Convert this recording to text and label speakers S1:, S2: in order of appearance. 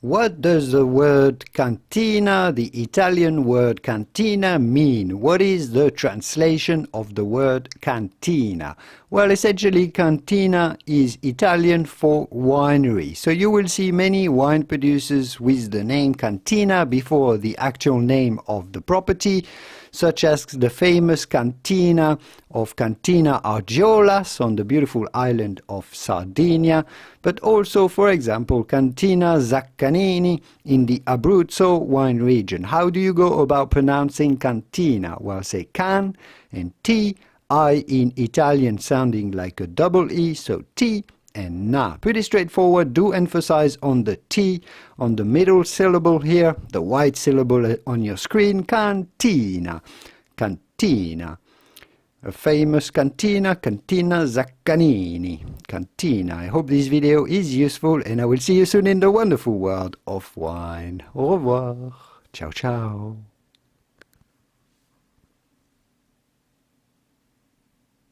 S1: What does the word cantina, the Italian word cantina, mean? What is the translation of the word cantina? Well, essentially, cantina is Italian for winery. So you will see many wine producers with the name cantina before the actual name of the property, such as the famous cantina of Cantina Argiolas on the beautiful island of Sardinia, but also, for example, Cantina Zaccagnini in the Abruzzo wine region. How do you go about pronouncing cantina? Well, say can and T, I in Italian sounding like a double E, so T and na. Pretty straightforward. Do emphasize on the T, on the middle syllable here, the white syllable on your screen, cantina, cantina. A famous cantina, Cantina Zaccagnini, cantina. I hope this video is useful and I will see you soon in the wonderful world of wine. Au revoir. Ciao, ciao.